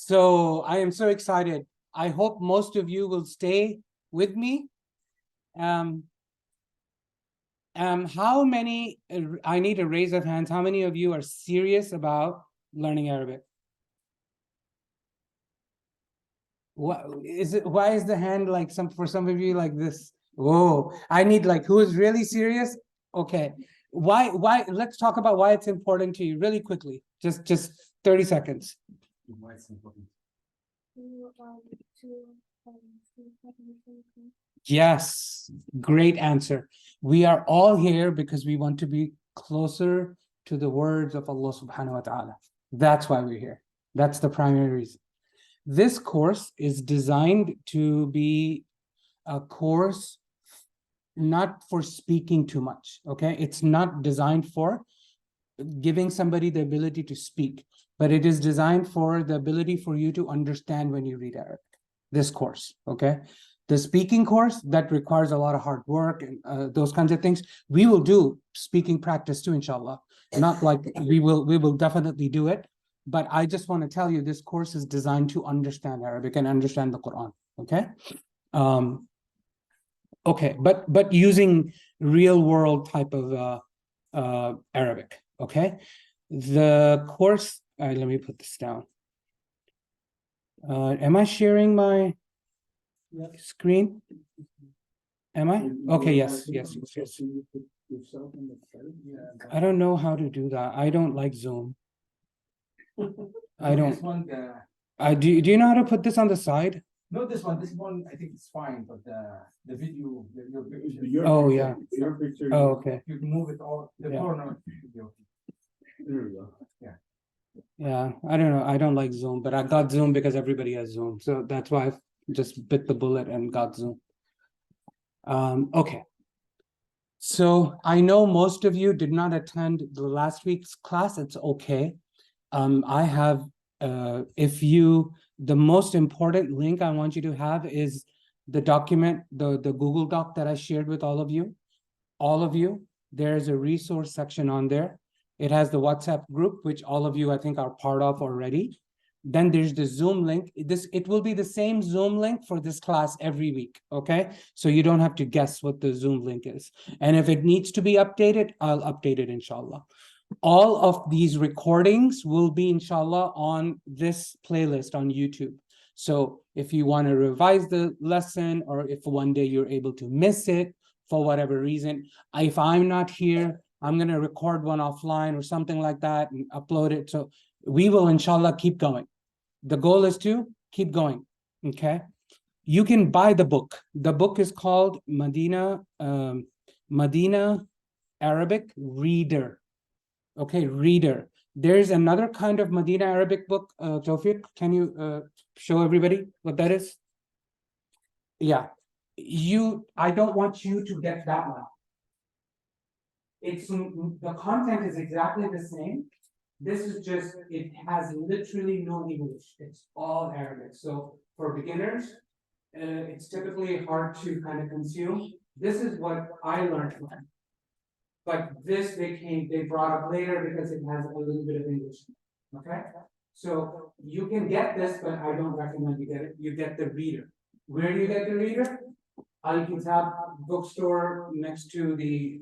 So I am so excited. I hope most of you will stay with me. How many, I need a raise of hands. How many of you are serious about learning Arabic? What is it? Why is the hand like for some of you like this? Whoa, I need like, who is really serious? Okay. Why, let's talk about why it's important to you really quickly. Just 30 seconds. Why it's important? Yes, great answer. We are all here because we want to be closer to the words of Allah subhanahu wa ta'ala. That's why we're here. That's the primary reason. This course is designed to be a course not for speaking too much, okay? It's not designed for giving somebody the ability to speak, but it is designed for the ability for you to understand when you read Arabic, this course, okay? The speaking course, that requires a lot of hard work and those kinds of things. We will do speaking practice too, inshallah. Not like we will definitely do it, but I just want to tell you this course is designed to understand Arabic and understand the Quran, okay? Okay, but using real world type of Arabic, okay? The course, let me put this down. Am I sharing my screen? Am I? Okay, yes. I don't know how to do that. I don't like Zoom. I don't. Do you know how to put this on the side? No, this one I think it's fine, but the video, your picture. Oh yeah. Your picture. Oh, okay. You can move it all the corner. There we go. Yeah. Yeah, I don't know. I don't like Zoom, but I got Zoom because everybody has Zoom. So that's why I just bit the bullet and got Zoom. Okay. So I know most of you did not attend the last week's class. It's okay. I have, the most important link I want you to have is the document, the Google Doc that I shared with all of you. There's a resource section on there. It has the WhatsApp group, which all of you, I think, are part of already. Then there's the Zoom link. It will be the same Zoom link for this class every week, okay? So you don't have to guess what the Zoom link is. And if it needs to be updated, I'll update it, inshallah. All of these recordings will be, inshallah, on this playlist on YouTube. So if you want to revise the lesson, or if one day you're able to miss it for whatever reason, if I'm not here, I'm going to record one offline or something like that and upload it. So we will, inshallah, keep going. The goal is to keep going, okay? You can buy the book. The book is called Madinah Arabic Reader. Okay, reader. There's another kind of Madinah Arabic book. Tawfiq, can you show everybody what that is? Yeah, I don't want you to get that one. The content is exactly the same. This is just, it has literally no English. It's all Arabic. So for beginners, it's typically hard to kind of consume. This is what I learned from it. But this they brought up later because it has a little bit of English. Okay? So you can get this, but I don't recommend you get it. You get the reader. Where do you get the reader? Al-Kitab bookstore next to the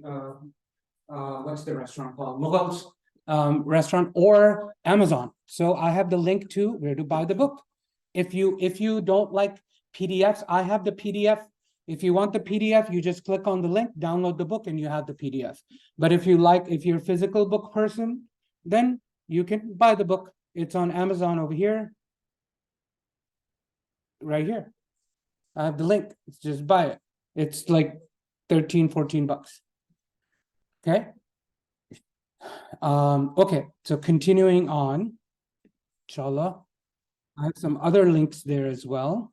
what's the restaurant called? Mughals restaurant, or Amazon. So I have the link to where to buy the book. If you don't like PDFs, I have the PDF. If you want the PDF, you just click on the link, download the book, and you have the PDF. But if you're a physical book person, then you can buy the book. It's on Amazon over here. Right here. I have the link. Just buy it. It's like 13, 14 bucks. Okay. Okay, so continuing on, inshallah, I have some other links there as well.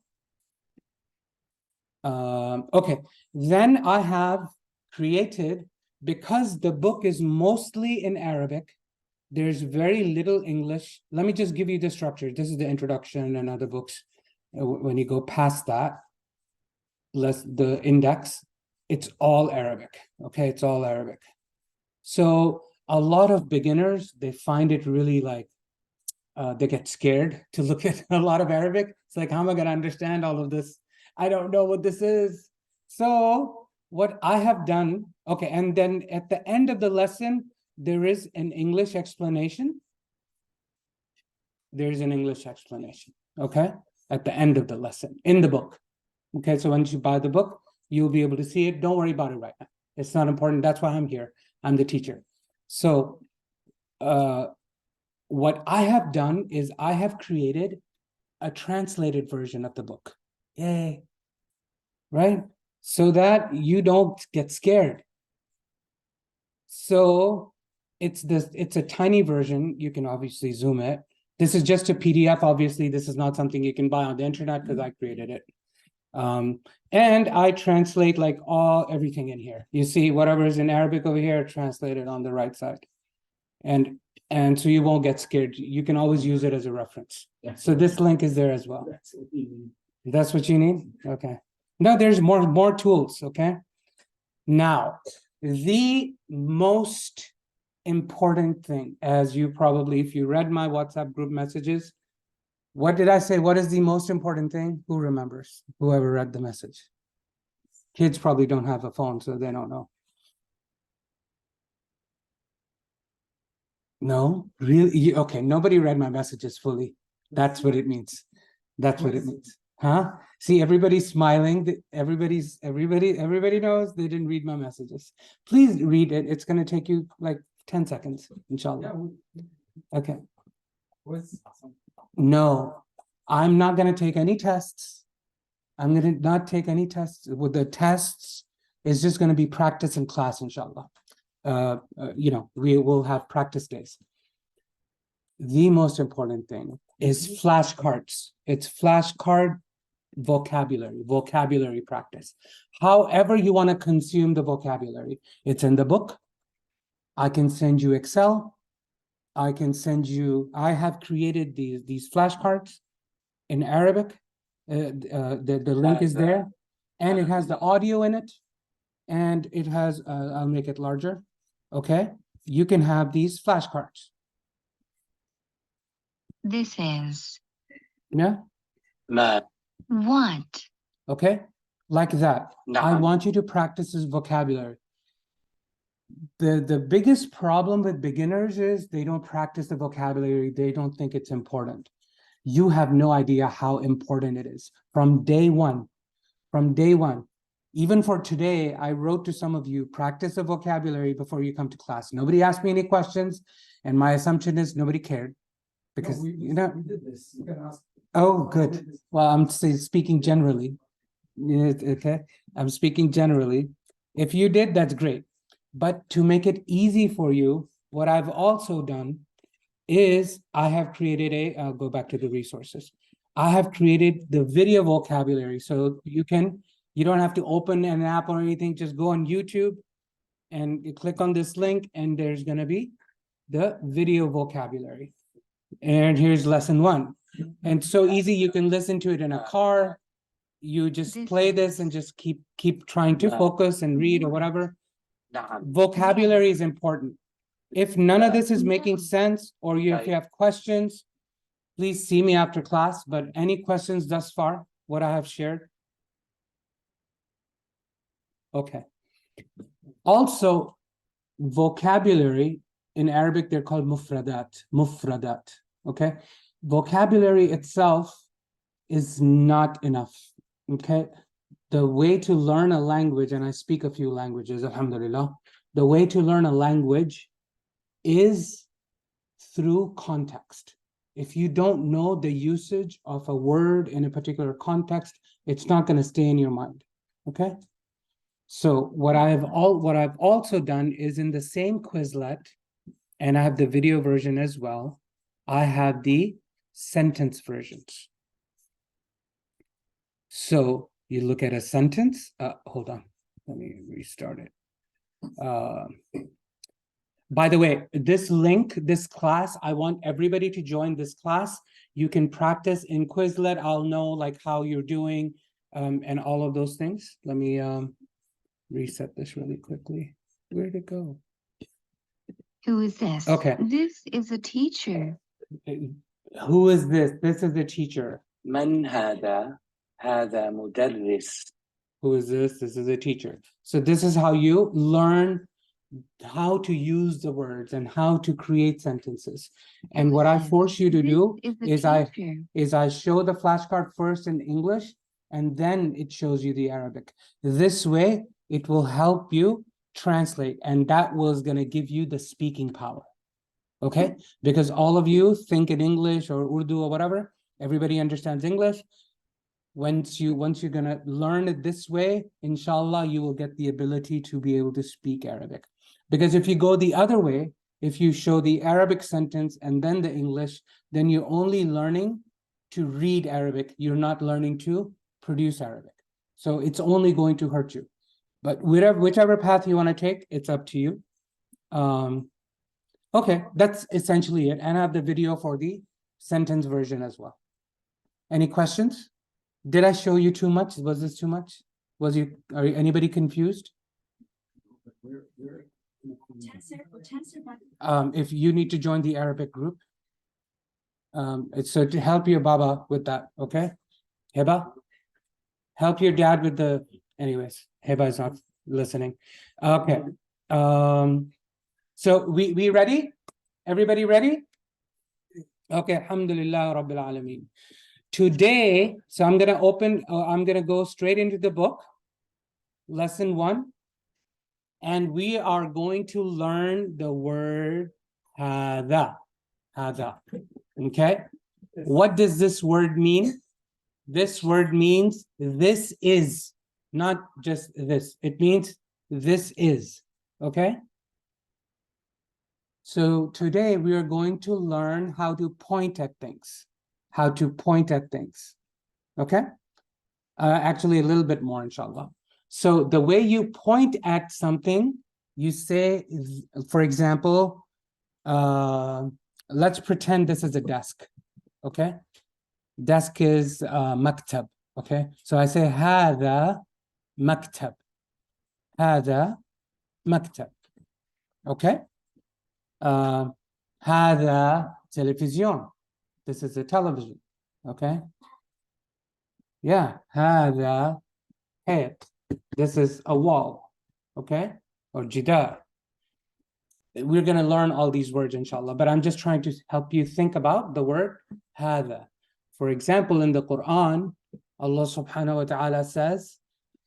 Okay, then I have created, because the book is mostly in Arabic, there's very little English. Let me just give you the structure. This is the introduction and other books. When you go past that, the index, it's all Arabic. Okay, it's all Arabic. So a lot of beginners, they find it really like they get scared to look at a lot of Arabic. It's like, how am I going to understand all of this? I don't know what this is. So what I have done, okay, and then at the end of the lesson, there is an English explanation. There's an English explanation, okay, at the end of the lesson in the book. Okay, so once you buy the book, you'll be able to see it. Don't worry about it right now. It's not important. That's why I'm here. I'm the teacher. So what I have done is I have created a translated version of the book. Yay. Right? So that you don't get scared. So it's a tiny version. You can obviously zoom it. This is just a PDF. Obviously, this is not something you can buy on the internet because I created it. And I translate like everything in here. You see whatever is in Arabic over here, translated on the right side. And so you won't get scared. You can always use it as a reference. So this link is there as well. That's what you need? Okay. No, there's more tools, okay? Now, the most important thing, as you probably, if you read my WhatsApp group messages, what did I say? What is the most important thing? Who remembers? Whoever read the message. Kids probably don't have a phone, so they don't know. No, really? Okay, nobody read my messages fully. That's what it means. That's what it means. Huh? See, everybody's smiling. Everybody knows they didn't read my messages. Please read it. It's going to take you like 10 seconds, inshallah. Okay. No, I'm not going to take any tests. I'm going to not take any tests. With the tests, it's just going to be practice in class, inshallah. We will have practice days. The most important thing is flashcards. It's flashcard vocabulary practice. However you want to consume the vocabulary, it's in the book. I can send you Excel. I have created these flashcards in Arabic. The link is there, and it has the audio in it, and it has, I'll make it larger. Okay, you can have these flashcards. This is Yeah. what? Okay, like that. I want you to practice this vocabulary. The biggest problem with beginners is they don't practice the vocabulary. They don't think it's important. You have no idea how important it is. From day one, even for today, I wrote to some of you, practice the vocabulary before you come to class. Nobody asked me any questions, and my assumption is nobody cared. Because we did this. You can ask. Oh, good. Well, I'm speaking generally. Okay, I'm speaking generally. If you did, that's great. But to make it easy for you, what I've also done is I have created I'll go back to the resources. I have created the video vocabulary. So you don't have to open an app or anything. Just go on YouTube and you click on this link, and there's going to be the video vocabulary. And here's lesson 1. And so easy, you can listen to it in a car. You just play this and just keep trying to focus and read or whatever. Vocabulary is important. If none of this is making sense, or if you have questions, please see me after class. But any questions thus far, what I have shared? Okay. Also, vocabulary in Arabic, they're called mufradat. Okay. Vocabulary itself is not enough. Okay. The way to learn a language, and I speak a few languages, alhamdulillah, the way to learn a language is through context. If you don't know the usage of a word in a particular context, it's not going to stay in your mind. Okay. So what I've also done is in the same Quizlet, and I have the video version as well, I have the sentence versions. So you look at a sentence. Hold on, let me restart it. By the way, this link, this class, I want everybody to join this class. You can practice in Quizlet. I'll know like how you're doing and all of those things. Let me reset this really quickly. Where'd it go? Who is this? Okay. This is a teacher. Who is this? This is the teacher. من هذا؟ هذا مدرس. Who is this? This is a teacher. So this is how you learn how to use the words and how to create sentences. And what I force you to do is I show the flashcard first in English, and then it shows you the Arabic. This way, it will help you translate, and that was going to give you the speaking power. Okay? Because all of you think in English or Urdu or whatever, everybody understands English. Once you're gonna learn it this way, inshallah, you will get the ability to be able to speak Arabic. Because if you go the other way, if you show the Arabic sentence and then the English, then you're only learning to read Arabic. You're not learning to produce Arabic. So it's only going to hurt you. But whichever path you want to take, it's up to you. Okay, that's essentially it. And I have the video for the sentence version as well. Any questions? Did I show you too much? Was this too much? Are anybody confused? If you need to join the Arabic group, it's so to help your Baba with that, okay? Heba, help your dad with the, anyways, Heba is not listening. Okay. So we ready? Everybody ready? Okay, alhamdulillah rabbil alameen. Today, so I'm gonna go straight into the book, lesson 1, and we are going to learn the word hada. Okay? What does this word mean? This word means this is, not just this. It means this is, okay? So today we are going to learn how to point at things. Okay? Actually, a little bit more, inshallah. So the way you point at something, you say, for example, let's pretend this is a desk, okay? Desk is maktab, okay? So I say, هذا maktab. هذا maktab, okay? هذا television. This is a television, okay? Yeah, هذا حيط. This is a wall, okay? Or jidar. We're going to learn all these words, inshallah, but I'm just trying to help you think about the word هذا. For example, in the Quran, Allah subhanahu wa ta'ala says,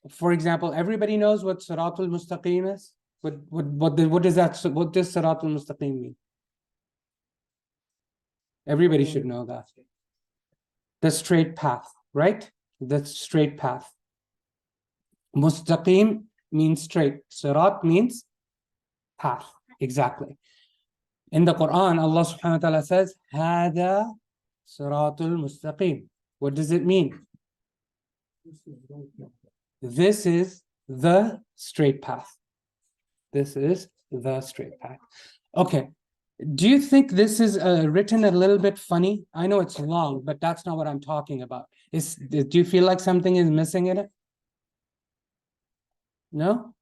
for example, everybody knows what Siratul Mustaqim is? What does Siratul Mustaqim mean? Everybody should know that. The straight path, right? The straight path. Mustaqim means straight. Sirat means path. Exactly. In the Quran, Allah subhanahu wa ta'ala says, Hada Siratul Mustaqim. What does it mean? This is the straight path. This is the straight path. Okay. Do you think this is written a little bit funny? I know it's long, but that's not what I'm talking about. Do you feel like something is missing in it? No?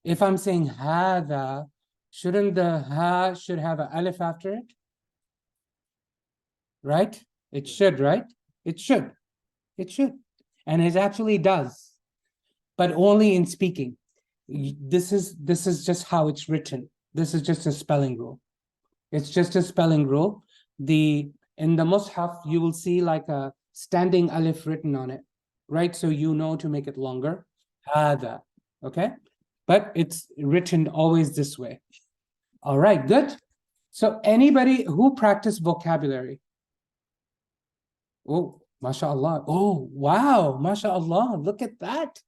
If I'm saying hada, shouldn't the ha should have an alif after it? Right? It should, right? It should. It should. And it actually does. But only in speaking. This is just how it's written. This is just a spelling rule. It's just a spelling rule. In the Mus'haf, you will see like a standing alif written on it, right? So you know to make it longer. Hada, okay? But it's written always this way. All right, good. So anybody who practice vocabulary? Oh, mashallah. Oh, wow, mashallah. Look at that.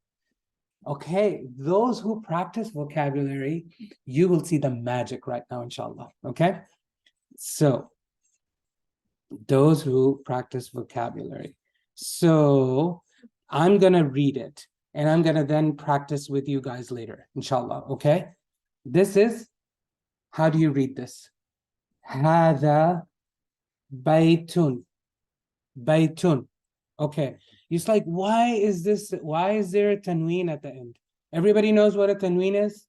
Okay, those who practice vocabulary, you will see the magic right now, inshallah. Okay, so those who practice vocabulary. So I'm gonna read it, and I'm gonna then practice with you guys later, inshallah. Okay, this is, how do you read this? Hada baytun. Baytun. Okay. It's like, why is there a tanween at the end? Everybody knows what a tanween is?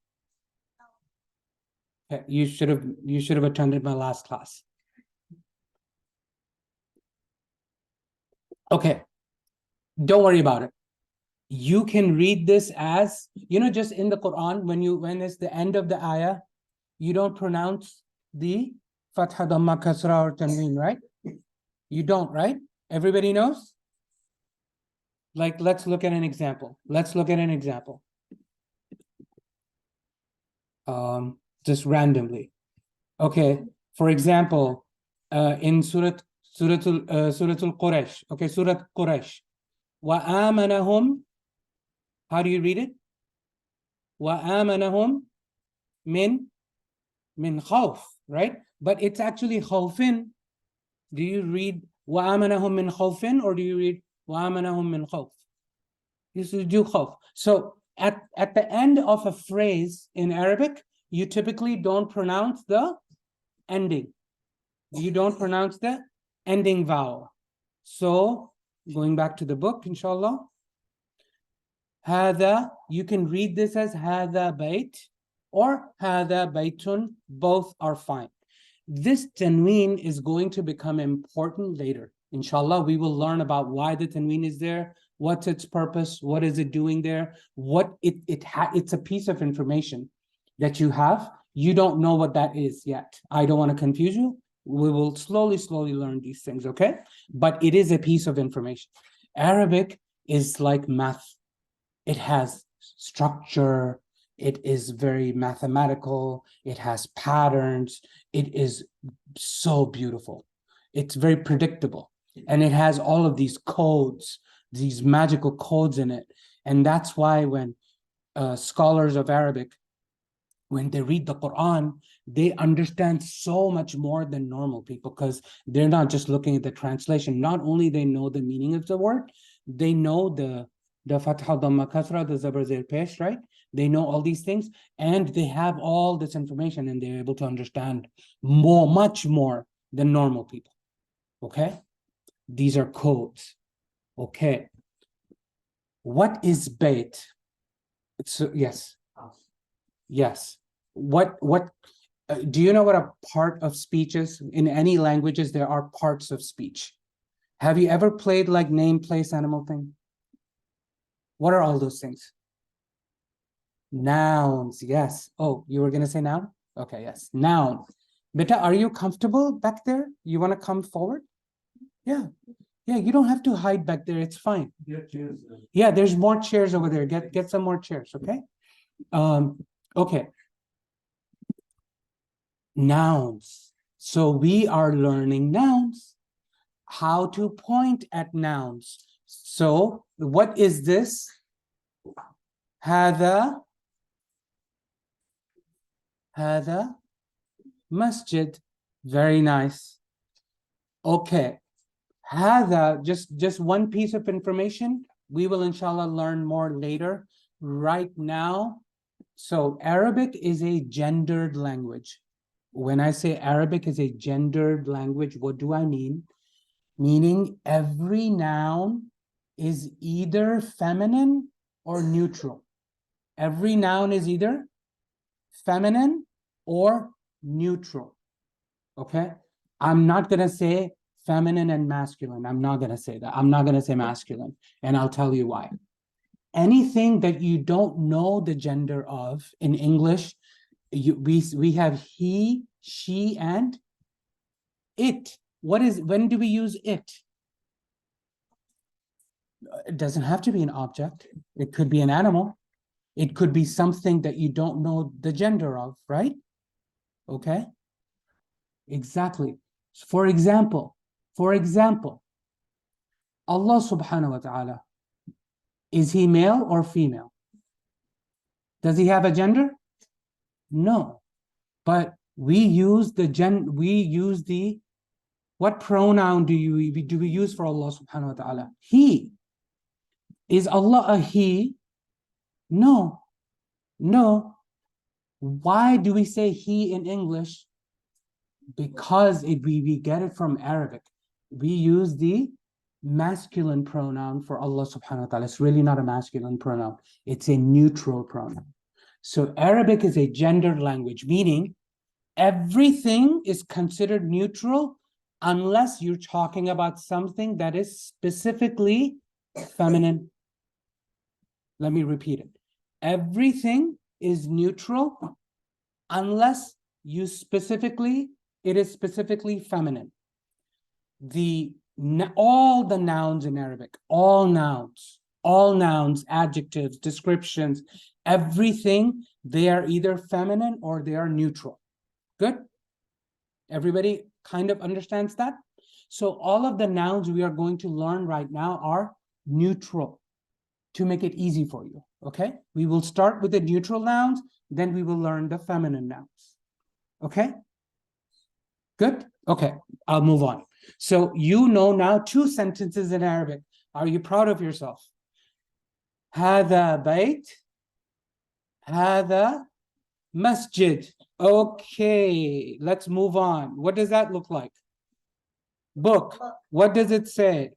Okay, you should have attended my last class. Okay, don't worry about it. You can read this as, just in the Quran, when it's the end of the ayah, you don't pronounce the Fatha, Dhamma, Kasra, or Tanween, right? You don't, right? Everybody knows? Like, let's look at an example. Just randomly. Okay, for example, in Suratul Quraysh. Okay, Surat Quraysh. وَآمَنَهُمْ. How do you read it? وَآمَنَهُمْ min khawf, right? But it's actually khawfin. Do you read وَآمَنَهُمْ min khawfin, or do you read وَآمَنَهُمْ min khawf? You should do khawf. So at the end of a phrase in Arabic, you typically don't pronounce the ending. You don't pronounce the ending vowel. So going back to the book, inshallah. هذا, you can read this as هذا بيت or هذا بيت. Both are fine. This tanween is going to become important later. Inshallah, we will learn about why the tanween is there, what's its purpose, what is it doing there, it's a piece of information that you have. You don't know what that is yet. I don't want to confuse you. We will slowly learn these things, okay? But it is a piece of information. Arabic is like math. It has structure. It is very mathematical. It has patterns. It is so beautiful. It's very predictable. And it has all of these codes, these magical codes in it. And that's why when scholars of Arabic, when they read the Quran, they understand so much more than normal people, because they're not just looking at the translation. Not only they know the meaning of the word, they know the Fatha, Dhamma, Kasra, the Zabar, Zer, Pesh, right? They know all these things, and they have all this information, and they're able to understand much more than normal people. Okay? These are codes. Okay. What is bait? Yes. Yes. What do you know what a part of speech is? In any languages, there are parts of speech. Have you ever played like name, place, animal, thing? What are all those things? Nouns, yes. Oh, you were going to say noun? Okay, yes. Noun. Beta, are you comfortable back there? You want to come forward? Yeah. Yeah, you don't have to hide back there. It's fine. Yeah, there's more chairs over there. Get some more chairs, okay? Okay. Nouns. So we are learning nouns. How to point at nouns. So what is this? هذا masjid. Very nice. Okay. هذا, just one piece of information. We will inshallah learn more later. Right now, so Arabic is a gendered language. When I say Arabic is a gendered language, what do I mean? Meaning every noun is either feminine or neutral. Every noun is either feminine or neutral. Okay? I'm not going to say feminine and masculine. I'm not going to say that. I'm not going to say masculine. And I'll tell you why. Anything that you don't know the gender of in English, we have he, she, and it. When do we use it? It doesn't have to be an object. It could be an animal. It could be something that you don't know the gender of, right? Okay. Exactly. For example, Allah subhanahu wa ta'ala, is he male or female? Does he have a gender? No. But we use what pronoun do we use for Allah subhanahu wa ta'ala? He. Is Allah a he? No. Why do we say he in English? Because we get it from Arabic. We use the masculine pronoun for Allah subhanahu wa ta'ala. It's really not a masculine pronoun. It's a neutral pronoun. So Arabic is a gendered language, meaning everything is considered neutral unless you're talking about something that is specifically feminine. Let me repeat it. Everything is neutral unless it is specifically feminine. All the nouns in Arabic, all nouns, adjectives, descriptions, everything, they are either feminine or they are neutral. Good? Everybody kind of understands that? So all of the nouns we are going to learn right now are neutral to make it easy for you, okay? We will start with the neutral nouns, then we will learn the feminine nouns, okay? Good? Okay, I'll move on. So you know now 2 sentences in Arabic. Are you proud of yourself? هذا بيت, هذا masjid. Okay, let's move on. What does that look like? Book. What does it say?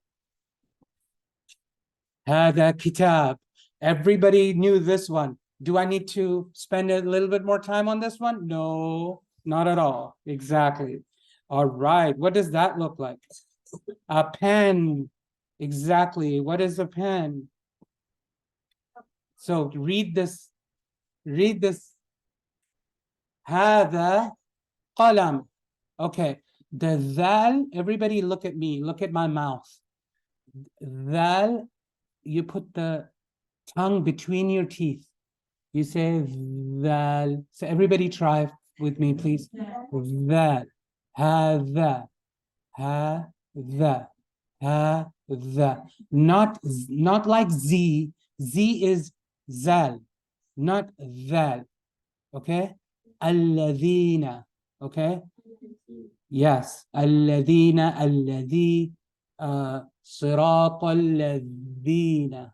هذا كتاب. Everybody knew this one. Do I need to spend a little bit more time on this one? No, not at all. Exactly. All right. What does that look like? A pen. Exactly. What is a pen? So read this. Read this. هذا قلم. Okay. The dhal, everybody look at me. Look at my mouth. Dhal, you put the tongue between your teeth. You say dhal. So everybody try with me, please. Dhal. هذا. هذا. هذا. Not like Z. Z is zal, not dhal. Okay? الذين. Okay? Yes. الذين, الذي, صراط الذين.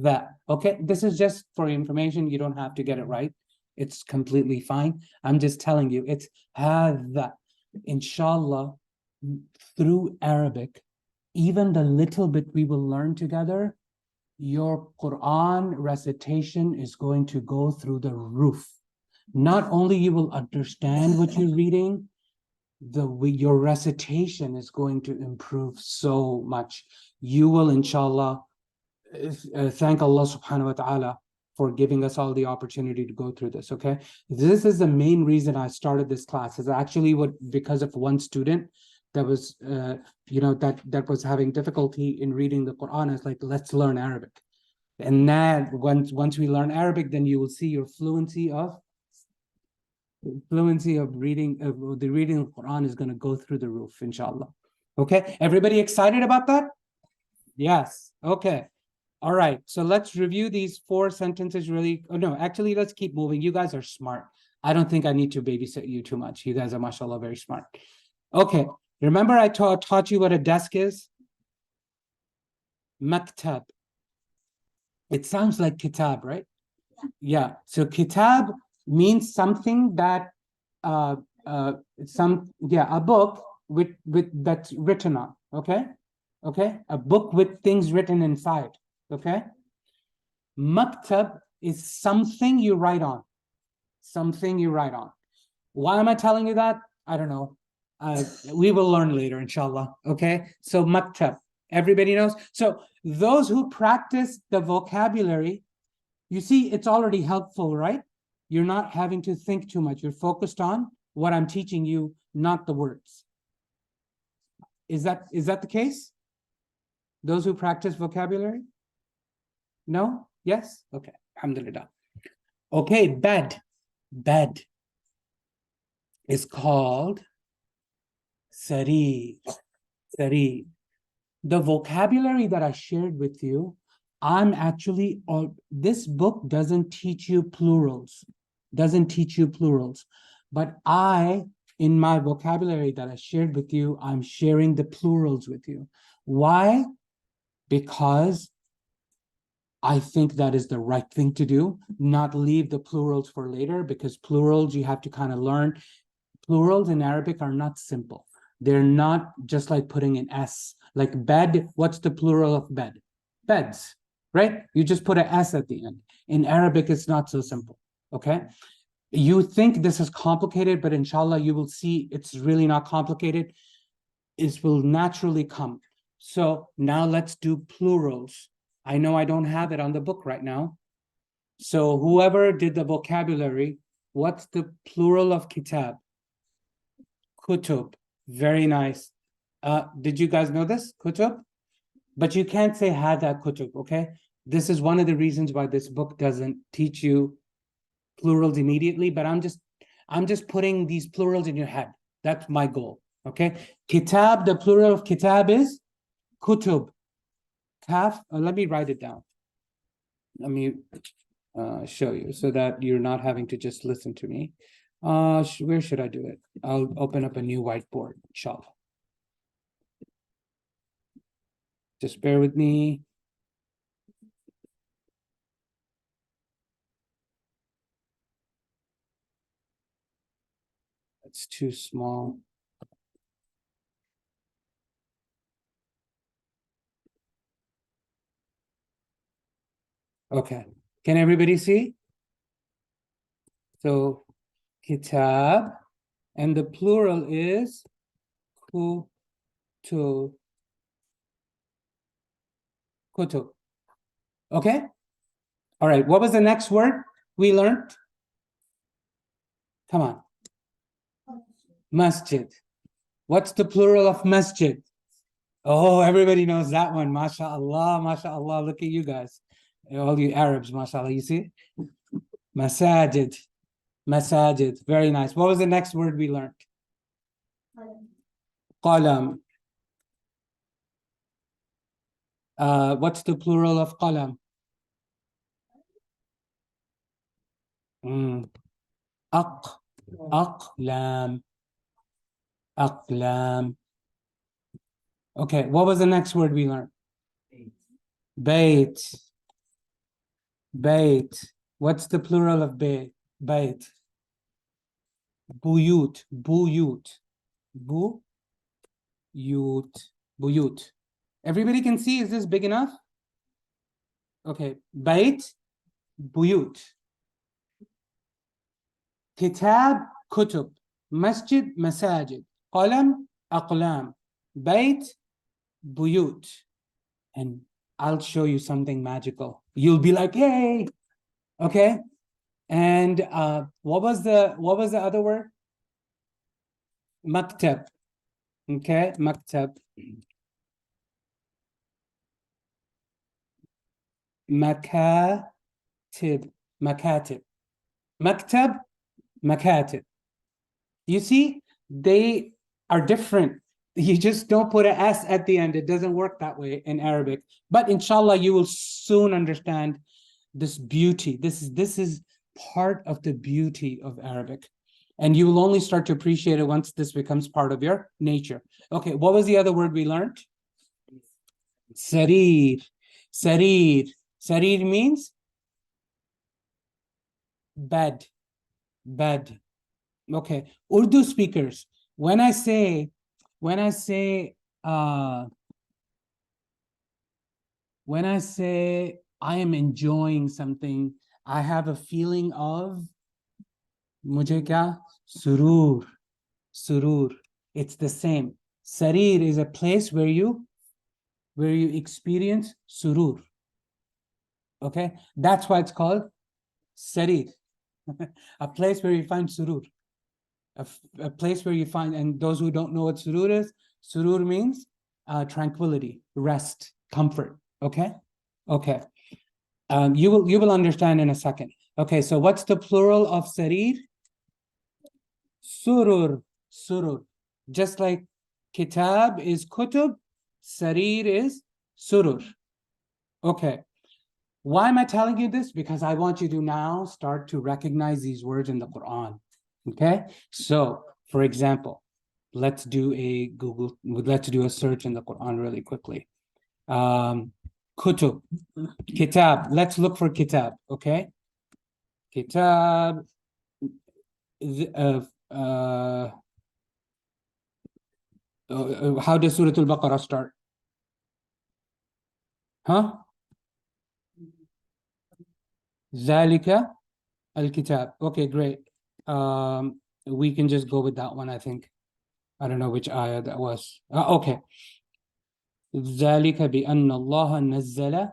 That. Okay? This is just for information. You don't have to get it right. It's completely fine. I'm just telling you. It's هذا. Inshallah, through Arabic, even the little bit we will learn together, your Quran recitation is going to go through the roof. Not only you will understand what you're reading, your recitation is going to improve so much. You will, inshallah, thank Allah subhanahu wa ta'ala for giving us all the opportunity to go through this, okay? This is the main reason I started this class. Is actually because of one student that was, that was having difficulty in reading the Quran. I was like, let's learn Arabic. And then once we learn Arabic, then you will see your fluency of reading, the reading of Quran is going to go through the roof, inshallah. Okay, everybody excited about that? Yes, okay. All right, so let's review these 4 sentences really. Oh, no, actually, let's keep moving. You guys are smart. I don't think I need to babysit you too much. You guys are, mashallah, very smart. Okay, remember I taught you what a desk is? Maktab. It sounds like kitab, right? Yeah, so kitab means something that, a book with that's written on, okay? Okay, a book with things written inside. Okay, maktab is something you write on. Something you write on. Why am I telling you that? I don't know. We will learn later, inshallah. Okay, so maktab, everybody knows. So those who practice the vocabulary, you see, it's already helpful, right? You're not having to think too much. You're focused on what I'm teaching you, not the words. Is that the case? Those who practice vocabulary? No? Yes? Okay. Alhamdulillah. Okay, bed. Bed is called sarir. Sarir. The vocabulary that I shared with you, I'm actually, this book doesn't teach you plurals. Doesn't teach you plurals. But in my vocabulary that I shared with you, I'm sharing the plurals with you. Why? Because I think that is the right thing to do, not leave the plurals for later, because plurals, you have to kind of learn. Plurals in Arabic are not simple. They're not just like putting an S. Like bed, what's the plural of bed? Beds, right? You just put an S at the end. In Arabic, it's not so simple, okay? You think this is complicated, but inshallah, you will see it's really not complicated. it will naturally come. So now let's do plurals. I know I don't have it on the book right now. So whoever did the vocabulary, what's the plural of kitab? Kutub. Very nice. Did you guys know this? Kutub? But you can't say hada kutub, okay? This is one of the reasons why this book doesn't teach you plurals immediately, but I'm just putting these plurals in your head. That's my goal, okay? Kitab, the plural of kitab is kutub. Kaf, let me write it down. Let me show you so that you're not having to just listen to me. Where should I do it? I'll open up a new whiteboard, inshallah. Just bear with me. It's too small. Okay, can everybody see? So, kitab, and the plural is kutub. Kutub. Okay? All right, what was the next word we learned? Come on. Masjid. What's the plural of masjid? Oh, everybody knows that one. MashaAllah, MashaAllah. Look at you guys. All you Arabs, MashaAllah. You see? Masajid. Masajid. Very nice. What was the next word we learned? Qalam. What's the plural of qalam? Aqlam. Aqlam. Okay, what was the next word we learned? Bait. Bait. What's the plural of bait? Bait. Buyut. Buyut. Buyut. Buyut. Everybody can see, is this big enough? Okay, bait, buyut. Kitab, kutub. Masjid, masajid. Qalam, aqlam. Bait, buyut. And I'll show you something magical. You'll be like, hey, okay? And what was the other word? Maktab. Okay, maktab. Makatib. Makatib. Maktab, makatib. You see, they are different. You just don't put an S at the end. It doesn't work that way in Arabic. But inshallah, you will soon understand this beauty. This is part of the beauty of Arabic. And you will only start to appreciate it once this becomes part of your nature. Okay, what was the other word we learned? Sarir. Sarir. Sarir means bed. Bed. Okay. Urdu speakers. When I say I am enjoying something, I have a feeling of mujhe kya? Surur. Surur. It's the same. Sarir is a place where you experience surur. Okay, that's why it's called sarir. A place where you find surur. A place where you find, and those who don't know what surur means tranquility, rest, comfort. Okay, okay. You will understand in a second. Okay, so what's the plural of sarir? Surur. Surur. Just like kitab is kutub, sarir is surur. Okay. Why am I telling you this? Because I want you to now start to recognize these words in the Quran. Okay, so for example, let's do a search in the Quran really quickly. Kutub, kitab. Let's look for kitab. Okay, kitab. How does Surah Al-Baqarah start? Huh? Zalika al-kitab. Okay, great. We can just go with that one, I think. I don't know which ayah that was. Okay. ذلك بأن الله نزل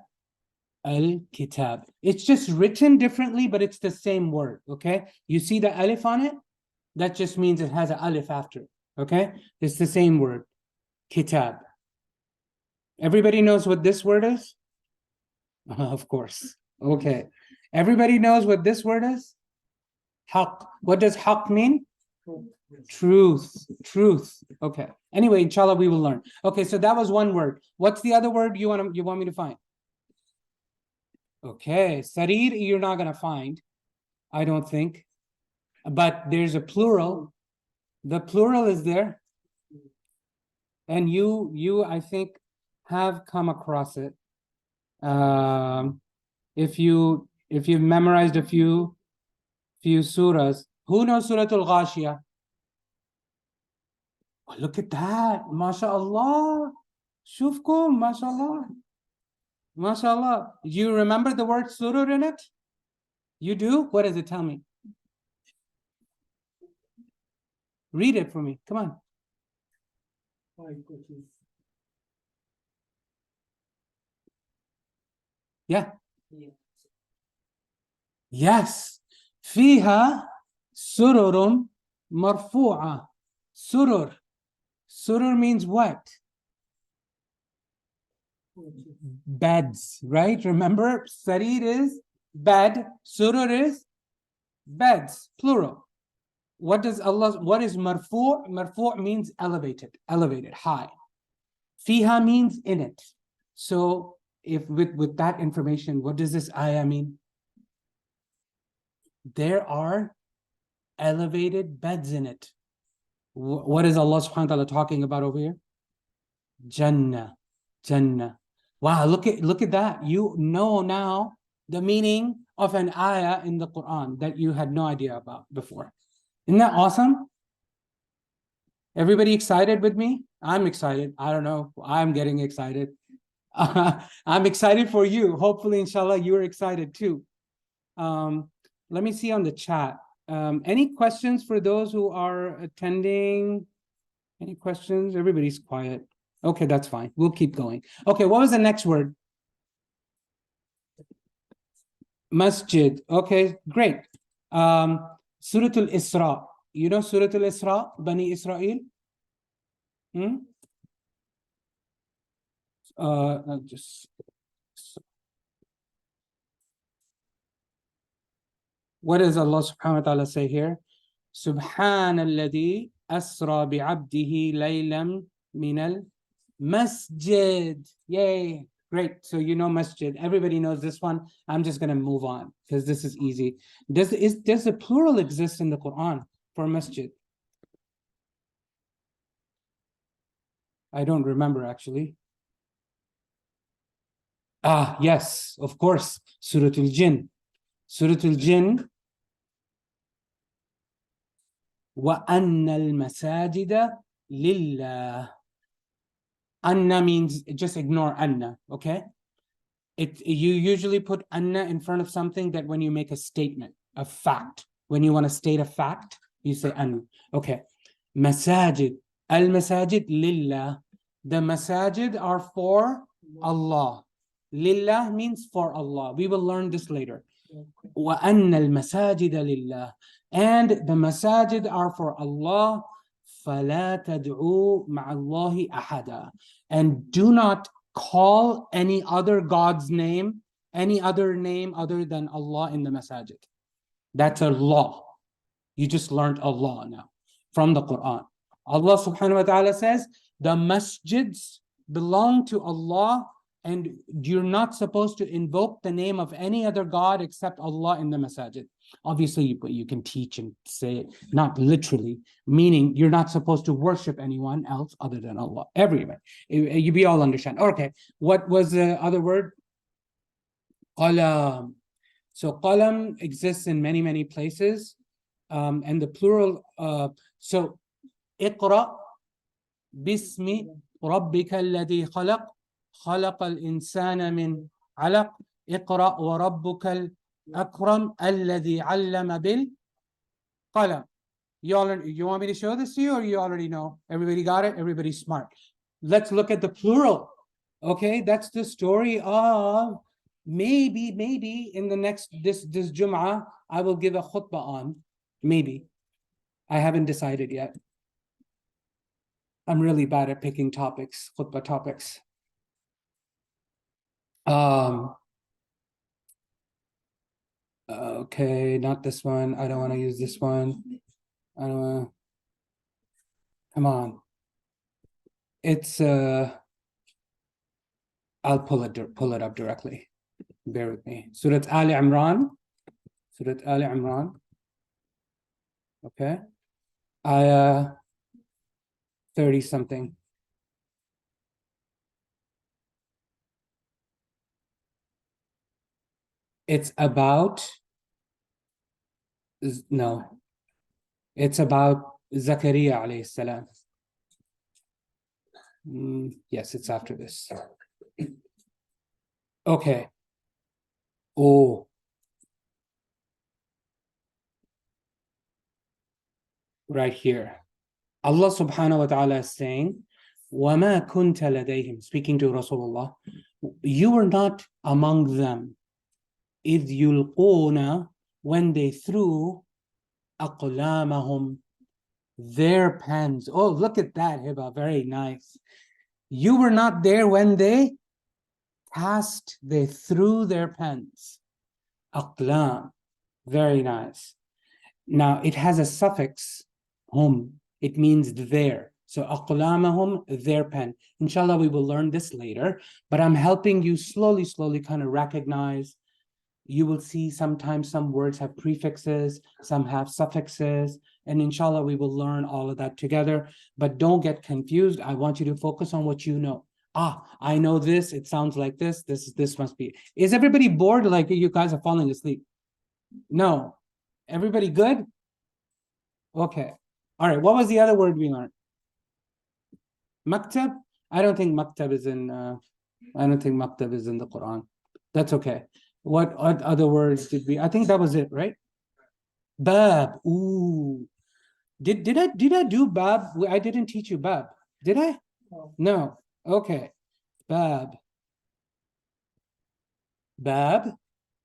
الكتاب. It's just written differently, but it's the same word. Okay. You see the alif on it? That just means it has an alif after it. Okay. It's the same word. Kitab. Everybody knows what this word is? Of course. Okay. Everybody knows what this word is? Haqq. What does haqq mean? Truth. Truth. Okay. Anyway, inshallah, we will learn. Okay, so that was one word. What's the other word you want me to find? Okay, sarir, you're not gonna find, I don't think. But there's a plural. The plural is there. And you I think have come across it. If you've memorized a few surahs. Who knows Surah Al-Ghashiyah? Oh, look at that. MashaAllah. Shufkum, MashaAllah. MashaAllah. Do you remember the word surur in it? You do? What does it tell me? Read it for me. Come on. Yeah. Yes. فيها سرر مرفوعة. Surur. Surur means what? Beds, right? Remember, sarir is bed, surur is beds, plural. What is marfu'? Marfu' means elevated, high. Fiha means in it. So if with that information, what does this ayah mean? There are elevated beds in it. What is Allah subhanahu wa ta'ala talking about over here? Jannah. Jannah. Wow, look at that. You know now the meaning of an ayah in the Quran that you had no idea about before. Isn't that awesome? Everybody excited with me? I'm excited. I don't know. I'm getting excited. I'm excited for you. Hopefully, inshallah, you're excited too. Let me see on the chat. Any questions for those who are attending? Any questions? Everybody's quiet. Okay, that's fine. We'll keep going. Okay, what was the next word? Masjid. Okay, great. Surah Al-Isra. You know Surah Al-Isra, Bani Israel? What does Allah subhanahu wa ta'ala say here? Subhanalladhi asra bi'abdihi laylam minal masjid. Yay. Great. So you know masjid. Everybody knows this one. I'm just going to move on because this is easy. Does a plural exist in the Quran for masjid? I don't remember actually. Yes, of course. Surah Al-Jinn. Surah Al-Jinn. وَأَنَّ الْمَسَاجِدَ لِلَّهِ. Anna means, just ignore anna, okay? You usually put anna in front of something that when you make a statement, a fact. When you want to state a fact, you say anna. Okay. Masajid. Al-masajid lillah. The masajid are for Allah. Lillah means for Allah. We will learn this later. وَأَنَّ الْمَسَاجِدَ لِلَّهِ. And the masajid are for Allah. فَلَا تَدْعُوا مَعَ اللَّهِ أَحَدًا. And do not call any other God's name, any other name other than Allah in the masajid. That's a law. You just learned a law now from the Quran. Allah subhanahu wa ta'ala says, the masjids belong to Allah, and you're not supposed to invoke the name of any other God except Allah in the masajid. Obviously, you can teach and say it, not literally, meaning you're not supposed to worship anyone else other than Allah. Everywhere. You all understand. Okay, what was the other word? Qalam. So qalam exists in many, many places. And the plural, so اقرأ باسم ربك الذي خلق خلق الإنسان من علق اقرأ وربك الأكرم الذي علم بالقلم. You want me to show this to you, or you already know? Everybody got it? Everybody's smart. Let's look at the plural. Okay, that's the story of maybe in the next this Jum'ah, I will give a khutbah on. Maybe. I haven't decided yet. I'm really bad at picking topics, khutbah topics. Okay, not this one. I don't want to use this one. I don't want to. Come on. It's I'll pull it up directly. Bear with me. Surat Ali Imran. Surat Ali Imran. Okay. Ayah 30 something. It's about no. It's about Zakaria alayhi salam. Yes, it's after this. Okay. Oh. Right here. Allah subhanahu wa ta'ala is saying, وَمَا كُنْتَ لَدَيْهِمْ, speaking to Rasulullah, you were not among them, إِذْ يُلْقُونَ, when they threw أَقْلَامَهُمْ, their pens. Oh, look at that, Hiba, very nice. You were not there when they threw their pens. Aqlam, very nice. Now, it has a suffix, hum. It means there. So, aqlamahum, their pen. Inshallah, we will learn this later, but I'm helping you slowly kind of recognize. You will see sometimes some words have prefixes, some have suffixes, and inshallah, we will learn all of that together. But don't get confused. I want you to focus on what you know. I know this. It sounds like this. This must be. Is everybody bored? Like you guys are falling asleep? No. Everybody good? Okay. All right. What was the other word we learned? Maktab? I don't think maktab is in the Quran. That's okay. What other words did we? I think that was it, right? Bab. Ooh. Did I do bab? I didn't teach you bab. Did I? No. Okay. Bab. Bab.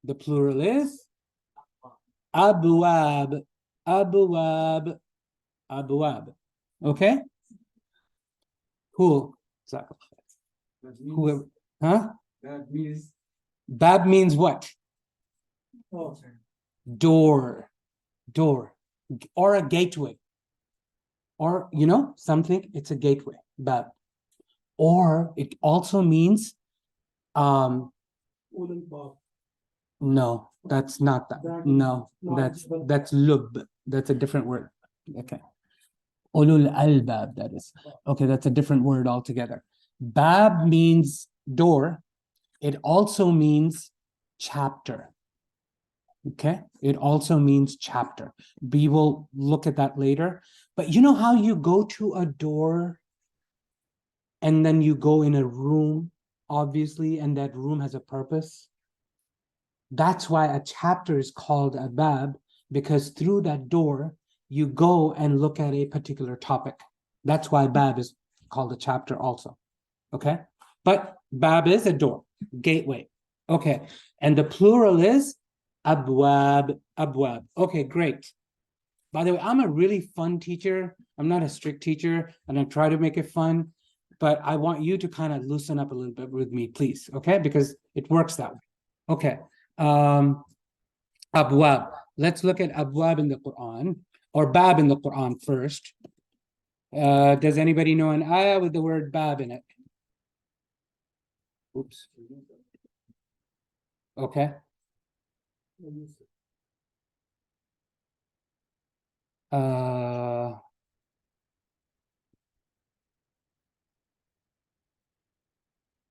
The plural is abwab. Abwab. Abwab. Okay? Cool. Whoever, huh? That means Bab means what? oh, Door. Or a gateway. Or, something, it's a gateway. Bab. Or it also means, no, that's not that. No, that's lub. That's a different word. Okay. Ulul albab, that is. Okay, that's a different word altogether. Bab means door. It also means chapter. Okay, it also means chapter. We will look at that later. But you know how you go to a door and then you go in a room, obviously, and that room has a purpose? That's why a chapter is called a bab, because through that door, you go and look at a particular topic. That's why bab is called a chapter also. Okay, but bab is a door, gateway. Okay, and the plural is abwab. Okay, great. By the way, I'm a really fun teacher. I'm not a strict teacher, and I try to make it fun, but I want you to kind of loosen up a little bit with me, please, okay? Because it works that way. Okay. Abwab. Let's look at abwab in the Quran, or bab in the Quran first. Does anybody know an ayah with the word bab in it? Oops. Okay.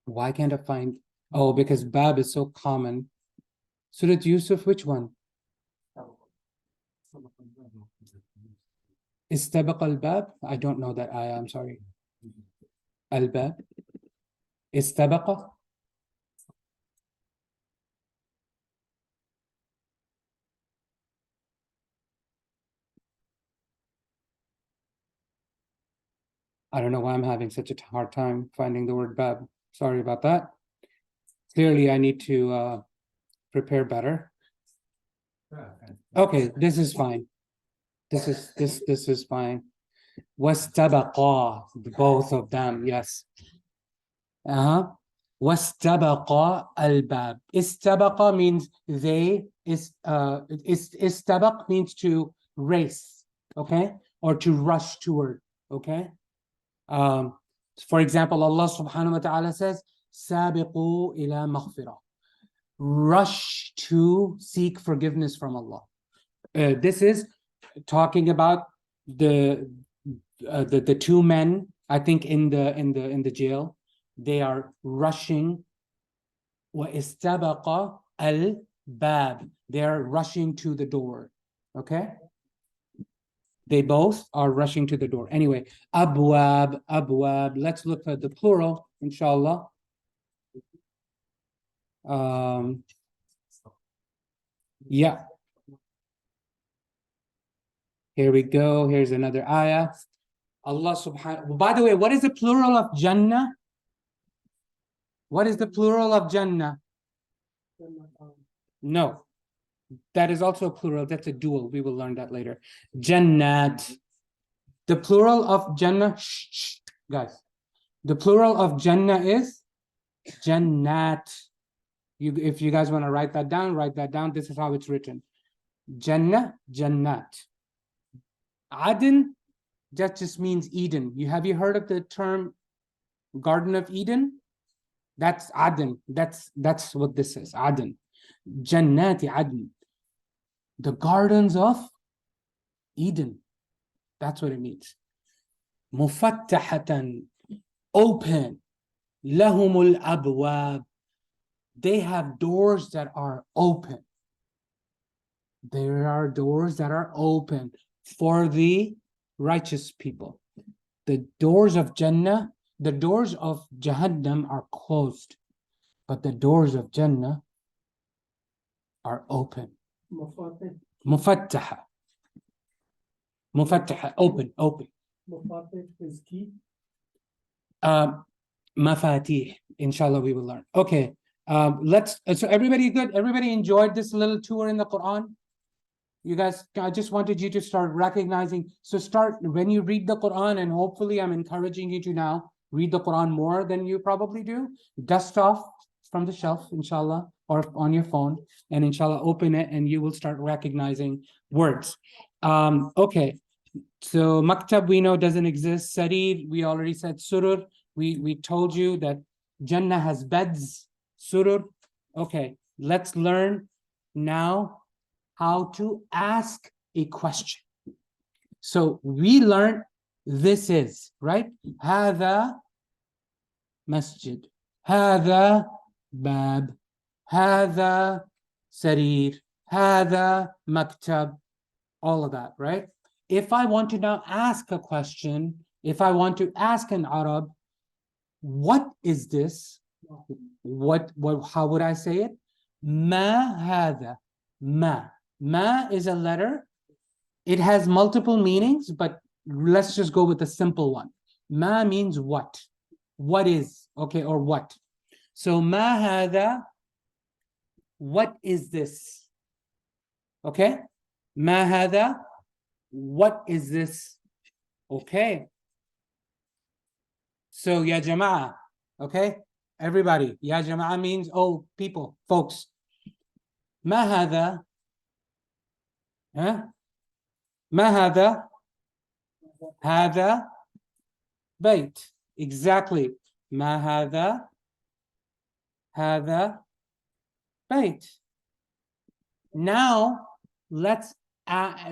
Why can't I find? Oh, because bab is so common. Surah Yusuf, which one? Istabaq al-bab? I don't know that ayah, I'm sorry. Al-bab? Istabaqa? I don't know why I'm having such a hard time finding the word bab. Sorry about that. Clearly, I need to prepare better. Okay, this is fine. This is fine. واستبقا, both of them, yes. واستبقا الباب. استبقا means they istabaq means to race, okay, or to rush toward, okay. For example, Allah subhanahu wa ta'ala says, سابقوا إلى مغفرة. Rush to seek forgiveness from Allah. This is talking about the two men, I think, in the jail. They are rushing. وَإِسْتَبَقَ الْبَابِ. They are rushing to the door. Okay? They both are rushing to the door. Anyway, abwab, abwab. Let's look at the plural, inshallah. Yeah. Here we go. Here's another ayah. Allah subhanahu. By the way, what is the plural of Jannah? What is the plural of Jannah? No. That is also a plural. That's a dual. We will learn that later. Jannat. The plural of Jannah. Shh, guys. The plural of Jannah is Jannat. If you guys want to write that down, write that down. This is how it's written. Jannah, Jannat. Aden, that just means Eden. Have you heard of the term Garden of Eden? That's Aden. That's what this is. Aden. Jannati Aden. The gardens of Eden. That's what it means. Mufattahatan. Open. Lahumul abwab. They have doors that are open. There are doors that are open for the righteous people. The doors of Jannah, the doors of Jahannam are closed, but the doors of Jannah are open. Mufattaha. Mufattaha, open. Mufatih is key. Mafatih, inshallah we will learn. Okay, so everybody good? Everybody enjoyed this little tour in the Quran? You guys, I just wanted you to start recognizing. So start when you read the Quran, and hopefully I'm encouraging you to now read the Quran more than you probably do. Dust off from the shelf, inshallah, or on your phone, and inshallah open it and you will start recognizing words. Okay, so maktab we know doesn't exist. Sarir, we already said. Surur, we told you that Jannah has beds. Surur. Okay, let's learn now how to ask a question. So we learned this is, right? هذا مسجد. هذا باب. هذا سرير. هذا مكتب. All of that, right? If I want to now ask a question, if I want to ask an Arab, what is this? How would I say it? ما هذا. Ma is a letter. It has multiple meanings, but let's just go with the simple one. Ma means what? What is, okay, or what? So ma hada, what is this? Okay? Ma hada, what is this? Okay. So ya jama'ah, okay? Everybody, ya jama'ah means, oh, people, folks. Ma hada, ها؟ ما هذا؟ هذا بيت. Exactly. ما هذا؟ هذا بيت. Now let's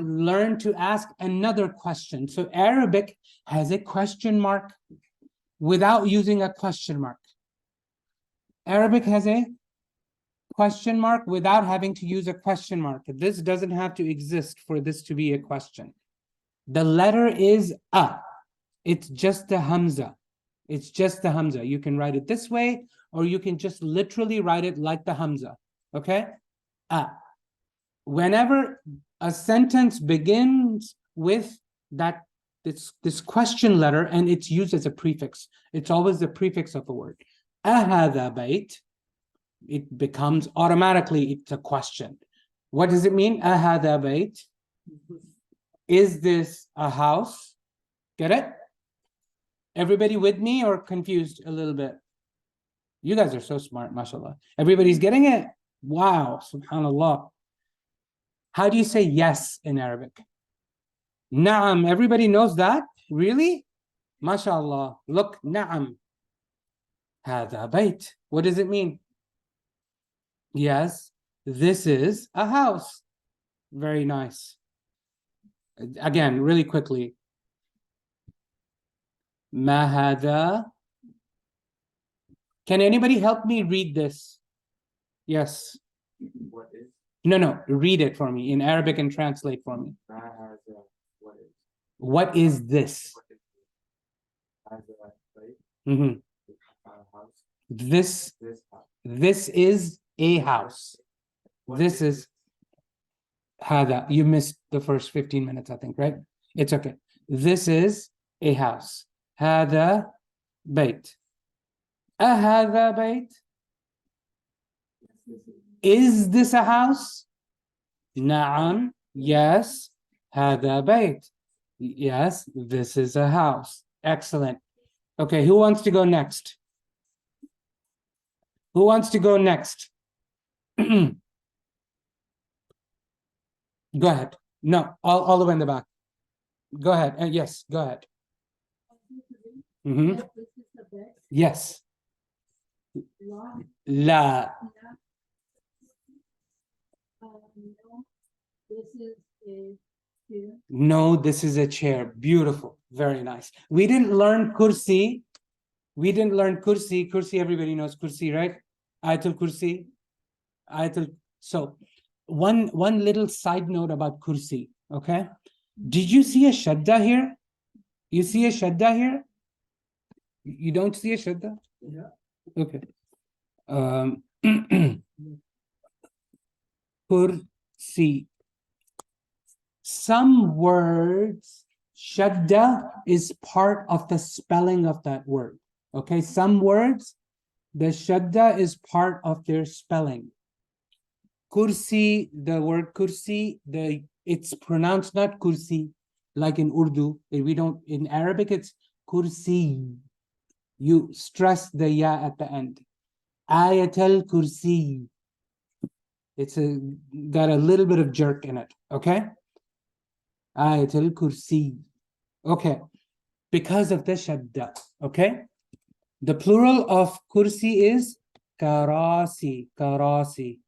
learn to ask another question. So Arabic has a question mark without using a question mark. Arabic has a question mark without having to use a question mark. This doesn't have to exist for this to be a question. The letter is a. It's just the hamza. It's just the hamza. You can write it this way, or you can just literally write it like the hamza. Okay? A. Whenever a sentence begins with that this question letter, and it's used as a prefix. It's always the prefix of a word. Ahadha bayt, it becomes automatically, it's a question. What does it mean? Ahadha bayt. Is this a house? Get it? Everybody with me or confused a little bit? You guys are so smart, mashallah. Everybody's getting it? Wow, subhanallah. How do you say yes in Arabic? Na'am, everybody knows that? Really? MashaAllah. Look, na'am. Hada bayt. What does it mean? Yes, this is a house. Very nice. Again, really quickly. Ma hada. Can anybody help me read this? Yes. What is? No, read it for me in Arabic and translate for me. What is? What is this? Has a place, Mhm. house. This This house. This is a house. This is hada. You missed the first 15 minutes, I think, right? It's okay. This is a house. Hada bayt. Ahada bayt. Is this a house? Na'am. Yes. Hada bayt. Yes, this is a house. Excellent. Okay, who wants to go next? Who wants to go next? Go ahead. No, all the way in the back. Go ahead. Yes, go ahead. Mhm. Yes. La. No, this is a chair. Beautiful. Very nice. We didn't learn kursi. We didn't learn kursi. Kursi, everybody knows kursi, right? Ayatul kursi. Ayatul. So, one little side note about kursi, okay? Did you see a shadda here? You see a shadda here? You don't see a shadda? Yeah. Okay. Kursi. Some words, shadda is part of the spelling of that word. Okay, some words, the shadda is part of their spelling. Kursi, the word kursi, it's pronounced not kursi, like in Urdu. We don't, in Arabic, it's kursi. You stress the ya at the end. Ayatul kursi. It's got a little bit of jerk in it, okay? Ayatul kursi. Okay, because of the shadda, okay? The plural of kursi is karasi, karasi.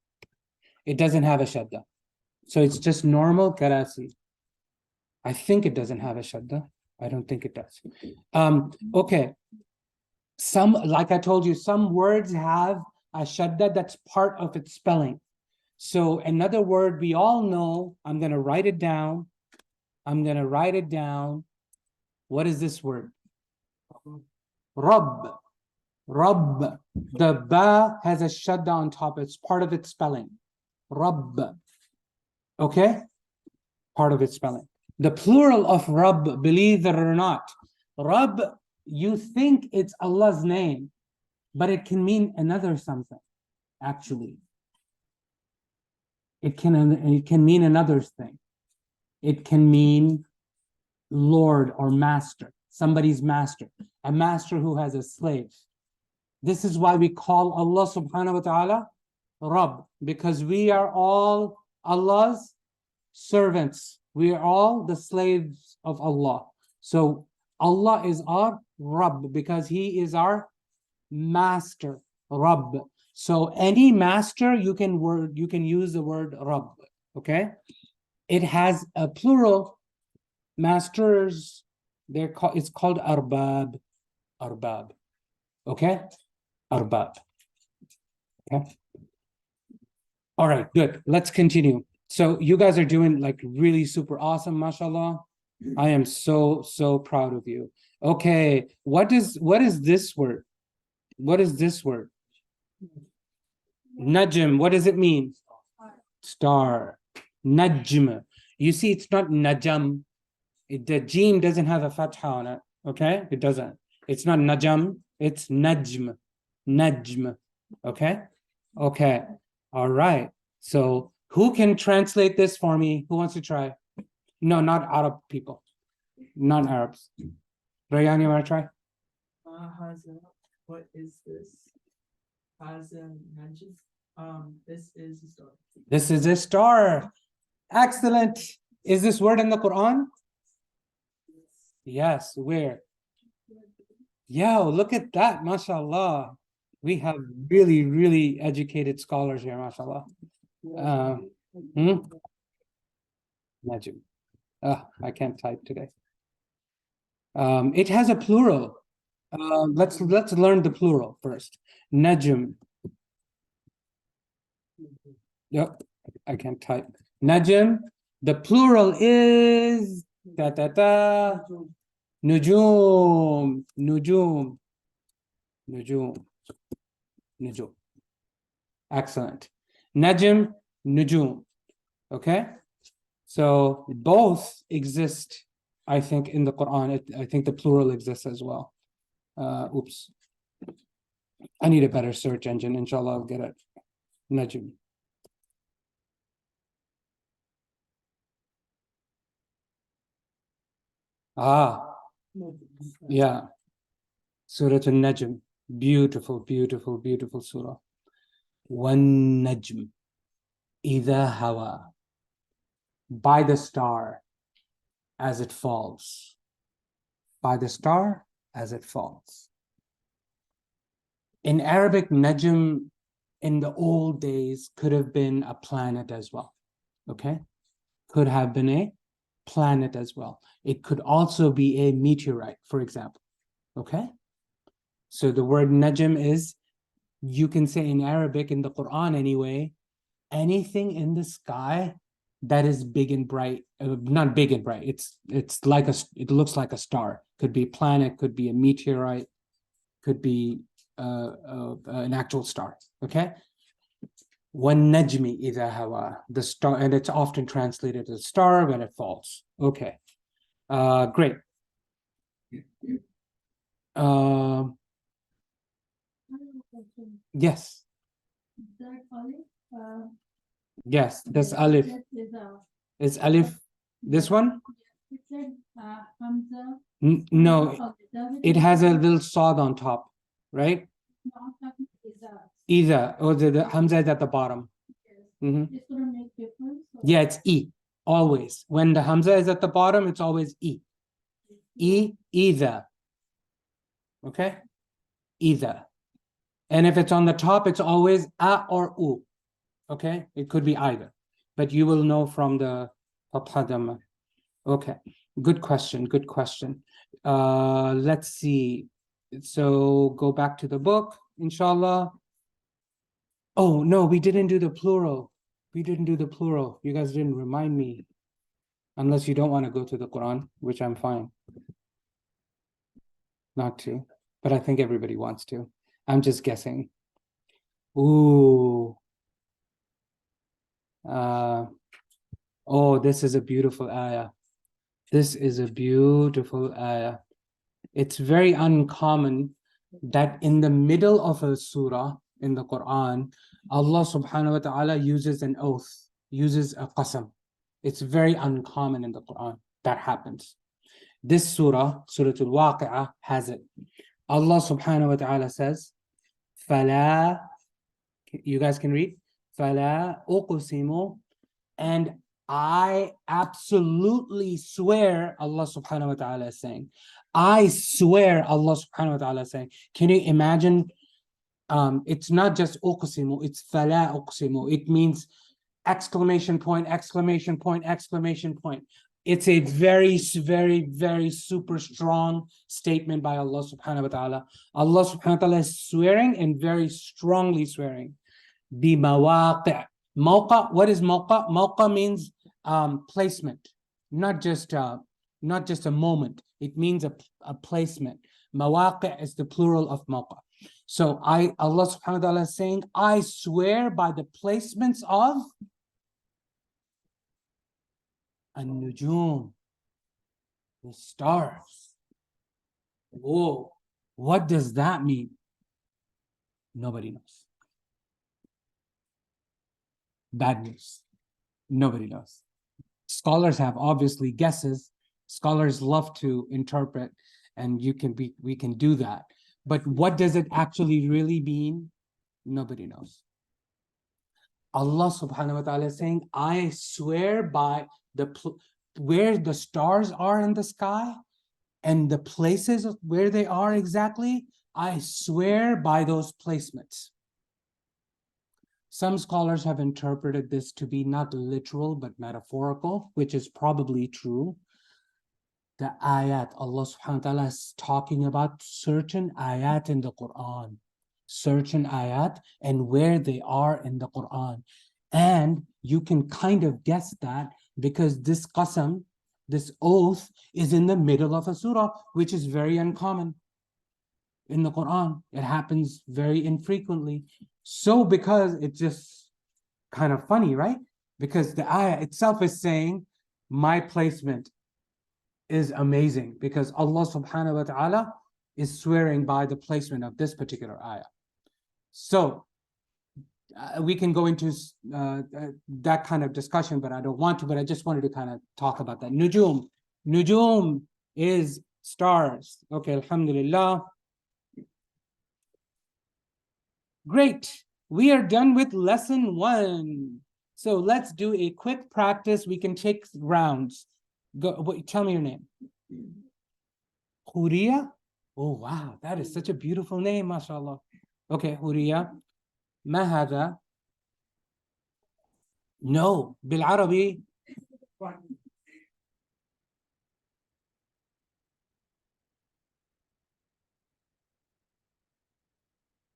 It doesn't have a shadda. So it's just normal karasi. I think it doesn't have a shadda. I don't think it does. Okay. Like I told you, some words have a shadda that's part of its spelling. So another word we all know, I'm going to write it down. What is this word? Rabb. Rabb. The ba has a shadda on top. It's part of its spelling. Rabb. Okay? Part of its spelling. The plural of Rabb, believe it or not, Rabb, you think it's Allah's name, but it can mean another something, actually. It can mean another thing. It can mean Lord or master, somebody's master, a master who has a slave. This is why we call Allah subhanahu wa ta'ala Rabb, because we are all Allah's servants. We are all the slaves of Allah. So Allah is our Rabb because He is our master, Rabb. So any master, you can use the word Rabb. Okay, it has a plural. Masters, it's called arbab. Arbab. Okay, arbab. Okay. All right, good. Let's continue. So you guys are doing like really super awesome, mashallah. I am so proud of you. Okay, what is this word? What is this word? Najm, what does it mean? Star. Najm. You see, it's not najam. The Jim doesn't have a fatha on it. Okay, it doesn't. It's not najam. It's najm. Najm. Okay. Okay. All right. So who can translate this for me? Who wants to try? No, not Arab people. Non-Arabs. Rayan, you want to try? Haza, what is this? Haza Najis. This is a star. This is a star. Excellent. Is this word in the Quran? Yes. Where? Yo, look at that. MashaAllah. We have really, really educated scholars here, MashaAllah. Najm. I can't type today. It has a plural. Let's learn the plural first. Najm. Yep, I can't type. Najm. The plural is Nujum. Nujum. Nujum. Nujum. Excellent. Najm, Nujum. Okay. So both exist, I think, in the Quran. I think the plural exists as well. Oops. I need a better search engine. Inshallah, I'll get it. Najm. Yeah. Surah Al-Najm. Beautiful, beautiful, beautiful surah. Wan Najm. Idha Hawa. By the star as it falls. By the star as it falls. In Arabic, Najm in the old days could have been a planet as well. Okay? Could have been a planet as well. It could also be a meteorite, for example. Okay? So the word Najm is, you can say in Arabic, in the Quran anyway, anything in the sky that is big and bright, not big and bright. It's like it looks like a star. Could be a planet, could be a meteorite, could be an actual star. Okay. Wan najmi idha hawa, the star, and it's often translated as star when it falls. Okay. Great. Yes. Yes, this alif. Is alif this one? No, it has a little sod on top, right? Either, or the hamza is at the bottom. Yeah, it's E, always. When the hamza is at the bottom, it's always E. Either. Okay? Either. And if it's on the top, it's always A or U. Okay? It could be either. But you will know from the Fatha. Okay. Good question. Good question. Let's see. So go back to the book, inshallah. Oh, no, we didn't do the plural. We didn't do the plural. You guys didn't remind me. Unless you don't want to go to the Quran, which I'm fine not to. But I think everybody wants to. I'm just guessing. Ooh. Oh, this is a beautiful ayah. This is a beautiful ayah. It's very uncommon that in the middle of a surah in the Quran, Allah subhanahu wa ta'ala uses an oath, uses a qasam. It's very uncommon in the Quran that happens. This surah, Surah Al-Waqi'ah, has it. Allah subhanahu wa ta'ala says, Fala, you guys can read, Fala uqsimu, and I absolutely swear, Allah subhanahu wa ta'ala is saying. I swear, Allah subhanahu wa ta'ala is saying. Can you imagine? It's not just uqsimu, it's fala uqsimu. It means exclamation point, exclamation point, exclamation point. It's a very, very, very super strong statement by Allah subhanahu wa ta'ala. Allah subhanahu wa ta'ala is swearing and very strongly swearing. Bi mawaqi'. Mawqa, what is mawqa? Mawqa means placement, not just a moment. It means a placement. Mawaqi' is the plural of mawqa. So Allah subhanahu wa ta'ala is saying, I swear by the placements of an-nujum. The stars. Whoa, what does that mean? Nobody knows. Bad news. Nobody knows. Scholars have obviously guesses. Scholars love to interpret, and we can do that. But what does it actually really mean? Nobody knows. Allah subhanahu wa ta'ala is saying, I swear by where the stars are in the sky and the places where they are exactly, I swear by those placements. Some scholars have interpreted this to be not literal but metaphorical, which is probably true. The ayat, Allah subhanahu wa ta'ala is talking about certain ayat in the Quran, certain ayat and where they are in the Quran. And you can kind of guess that because this qasam, this oath, is in the middle of a surah, which is very uncommon in the Quran. It happens very infrequently. So because it's just kind of funny, right? Because the ayah itself is saying, my placement is amazing, because Allah subhanahu wa ta'ala is swearing by the placement of this particular ayah. So we can go into that kind of discussion, but I don't want to, but I just wanted to kind of talk about that. Nujum. Nujum is stars. Okay, alhamdulillah. Great. We are done with lesson 1. So let's do a quick practice. We can take rounds. Go. Tell me your name. Huriya? Oh, wow. That is such a beautiful name, mashallah. Okay, Huriya. ما هذا? No, بالعربي.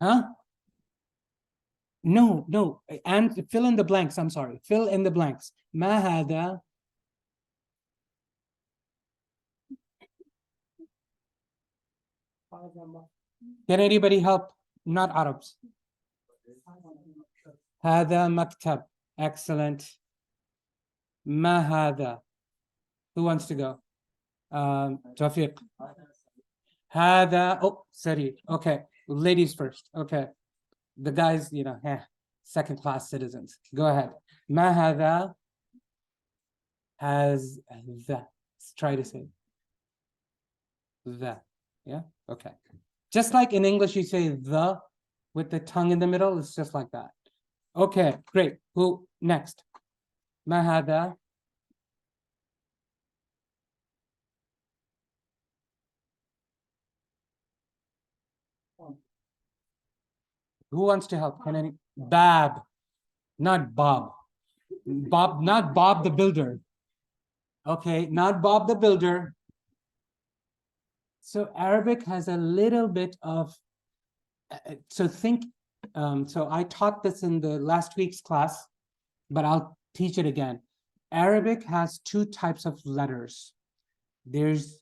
Huh? No. And fill in the blanks. I'm sorry. Fill in the blanks. ما هذا? Can anybody help? Not Arabs. هذا مكتب. Excellent. ما هذا? Who wants to go? Tawfiq. هذا. Oh, sorry. Okay. Ladies first. Okay. The guys, second class citizens. Go ahead. ما هذا? Has the. Let's try to say the. Yeah. Okay. Just like in English, you say the with the tongue in the middle. It's just like that. Okay, great. Who next? ما هذا? Who wants to help? Can any? Bab, not Bob. Bob, not Bob the Builder. Okay, not Bob the Builder. So Arabic has a little bit of. So I taught this in the last week's class, but I'll teach it again. Arabic has 2 types of letters. There's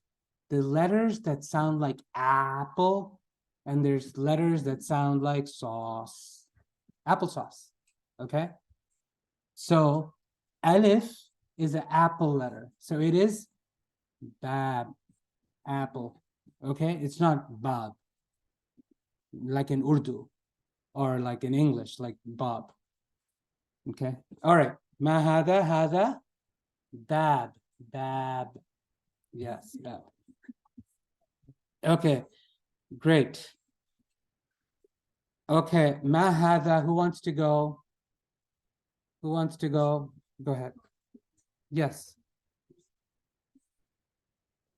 the letters that sound like apple, and there's letters that sound like sauce, applesauce. Okay. So alif is an apple letter. So it is bab, apple. Okay. It's not bab, like in Urdu or like in English, like Bob. Okay. All right. Ma hada, hada, bab, bab. Yes, bab. Okay, great. Okay, ma hada, who wants to go? Who wants to go? Go ahead. Yes.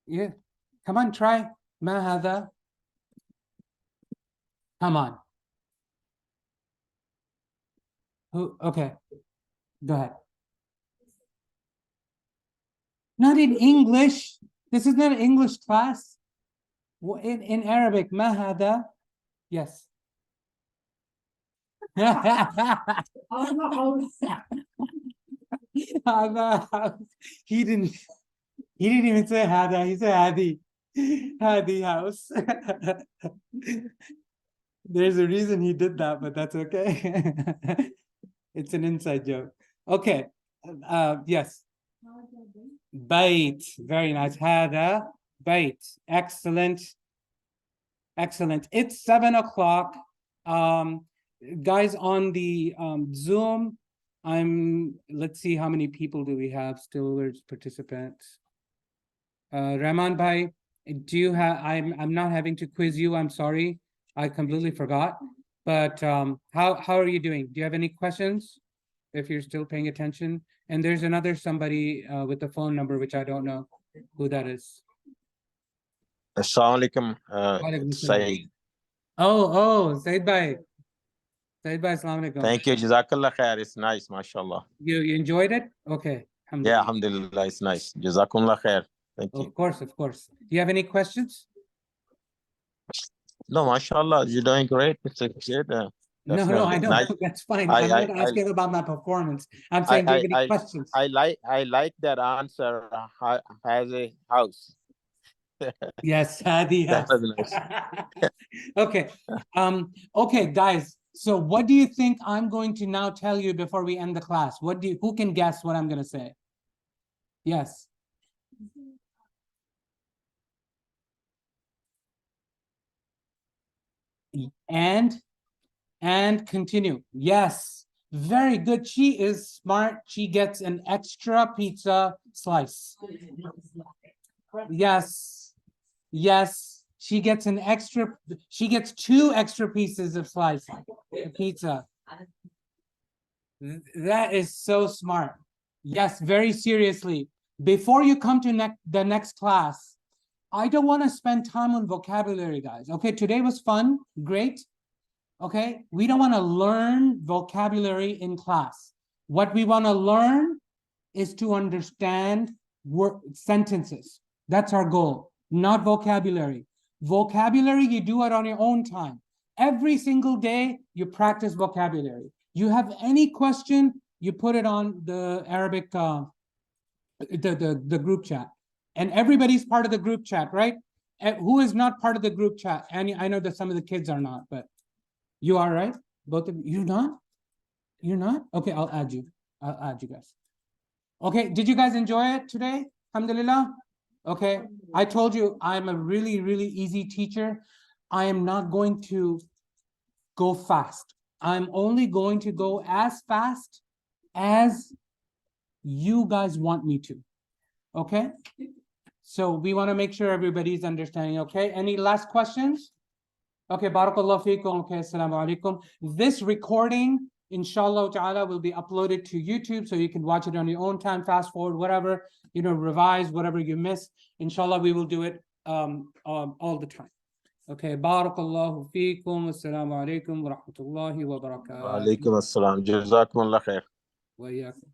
Yeah. Come on, try. Ma hada. Come on. Who? Okay. Go ahead. Not in English. This is not an English class. In Arabic, ma hada. Yes. He didn't even say hada, he said hadi. Hadi house. There's a reason he did that, but that's okay. It's an inside joke. Okay. Yes. Bait. Very nice. هذا bait. Excellent. Excellent. It's 7 o'clock. Guys on the Zoom, let's see how many people do we have still as participants. Rahman Bhai, do you have, I'm not having to quiz you, I'm sorry. I completely forgot. But how are you doing? Do you have any questions? If you're still paying attention. And there's another somebody with the phone number, which I don't know who that is. Assalamu alaikum, Walaikum salam. Saeed. Oh, Said Bhai. Said Bhai, assalamu alaikum. Thank you. Jazakallah khair. It's nice, mashallah. You enjoyed it? Okay. Yeah, Alhamdulillah. alhamdulillah, it's nice. Jazakumullah khair. Thank you. Of course. Do you have any questions? No, mashallah, you're doing great. It's a good. No, definitely I don't. nice. That's fine. I- I'm I- not asking about my performance. I'm saying, do you have any questions? I like that answer. Has a house. Yes, Hadi. That Yes. was nice. Okay. Okay, guys. So what do you think I'm going to now tell you before we end the class? Who can guess what I'm going to say? Yes. And continue. Yes. Very good. She is smart. She gets an extra pizza slice. Yes. She gets two extra pieces of slice pizza. That is so smart. Yes, very seriously. Before you come to the next class, I don't want to spend time on vocabulary, guys. Okay, today was fun, great. Okay, we don't want to learn vocabulary in class. What we want to learn is to understand sentences. That's our goal, not vocabulary. Vocabulary, you do it on your own time. Every single day, you practice vocabulary. You have any question, you put it on the Arabic, the group chat. And everybody's part of the group chat, right? And who is not part of the group chat? And I know that some of the kids are not, but you are, right? Both of you, you're not? You're not? Okay, I'll add you. I'll add you guys. Okay, did you guys enjoy it today? Alhamdulillah. Okay, I told you I'm a really, really easy teacher. I am not going to go fast. I'm only going to go as fast as you guys want me to. Okay? So we want to make sure everybody's understanding. Okay, any last questions? Okay, barakallahu feekum. Okay, assalamu alaikum. This recording, inshallah ta'ala, will be uploaded to YouTube, so you can watch it on your own time, fast forward, whatever, revise whatever you miss. Inshallah, we will do it all the time. Okay, barakallahu feekum. Assalamu alaikum wa rahmatullahi wa barakatuh. Wa alaikum assalam. Jazakumullah khair. Wa iyyakum.